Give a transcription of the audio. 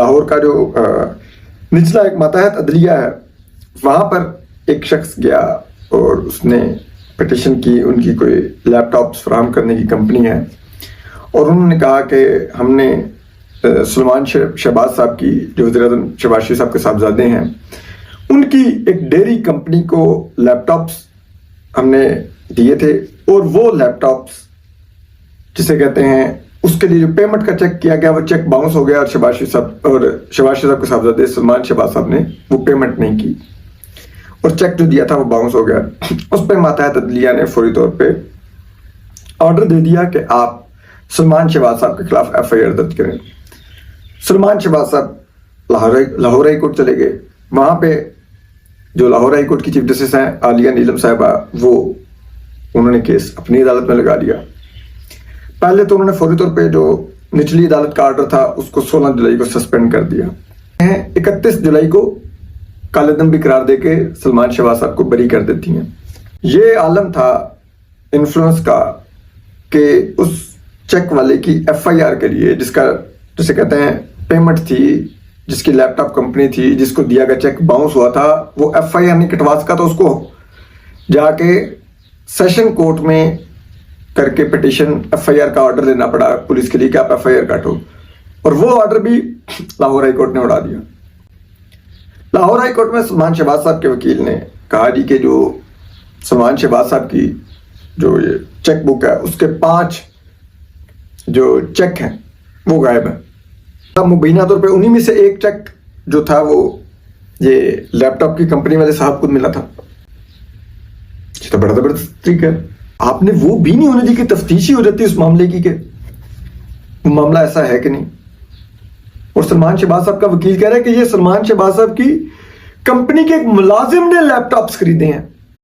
لاہور کا جو نچلا ایک ماتحت عدلیہ ہے وہاں پر ایک شخص گیا اور اس نے پٹیشن کی، ان کی کوئی لیپ ٹاپس فراہم کرنے کی کمپنی ہے، اور انہوں نے کہا کہ ہم نے سلمان شہباز صاحب کی جو وزیر اعظم شہباز شریف صاحب کے صاحبزادے ہیں ان کی ایک ڈیری کمپنی کو لیپ ٹاپس ہم نے دیے تھے، اور وہ لیپ ٹاپس جسے کہتے ہیں اس کے لیے جو پیمنٹ کا چیک کیا گیا وہ چیک باؤنس ہو گیا، اور شہباز شریف صاحب کے صاحبزادے سلمان شہباز صاحب نے وہ پیمنٹ نہیں کی اور چیک جو دیا تھا وہ باؤنس ہو گیا۔ اس پہ ماتحت عدلیہ نے فوری طور پہ آرڈر دے دیا کہ آپ سلمان شہباز صاحب کے خلاف ایف آئی آر درج کریں۔ سلمان شہباز صاحب لاہور ہائی کورٹ چلے گئے، وہاں پہ جو لاہور ہائی کورٹ کی چیف جسٹس ہیں عالیہ نیلم صاحبہ، وہ انہوں نے کیس اپنی عدالت میں لگا لیا۔ پہلے تو انہوں نے فوری طور پہ جو نچلی عدالت کا آرڈر تھا اس کو 16 جولائی کو سسپینڈ کر دیا۔ 31 جولائی کو کالے دم بھی قرار دے کے سلمان شہباز صاحب کو بری کر دیتی ہیں۔ یہ عالم تھا انفلوئنس کا کہ اس چیک والے کی ایف آئی آر کے لیے جسے کہتے ہیں پیمنٹ تھی، جس کی لیپ ٹاپ کمپنی تھی، جس کو دیا گیا چیک باؤنس ہوا تھا، وہ ایف آئی آر نہیں کٹوا سکا، تو اس کو جا کے سیشن کورٹ میں کر کے پٹیشن ایف آئی آر کا آرڈر لینا پڑا پولیس کے لیے کہ آپ ایف آئی آر کاٹو، اور وہ آرڈر بھی لاہور ہائی کورٹ نے اڑا دیا۔ لاہور ہائی کورٹ میں سلمان شہباز صاحب کے وکیل نے کہا جی کہ جو سلمان شہباز صاحب کی جو یہ چیک بک ہے اس کے 5 جو چیک ہیں وہ غائب ہیں۔ مبینہ طور پہ انہی میں سے ایک چیک جو تھا وہ یہ لیپ ٹاپ کی کمپنی والے صاحب کو ملا تھا۔ یہ تو بڑا زبردست طریقہ ہے، آپ نے وہ بھی نہیں ہونے دی کہ تفتیش ہی ہو جاتی اس معاملے کی کہ وہ معاملہ ایسا ہے کہ نہیں۔ اور سلمان شہباز صاحب کا وکیل کہہ رہا ہے کہ یہ سلمان شہباز صاحب کی کمپنی کے ایک ملازم نے لیپ ٹاپس خریدے ہیں۔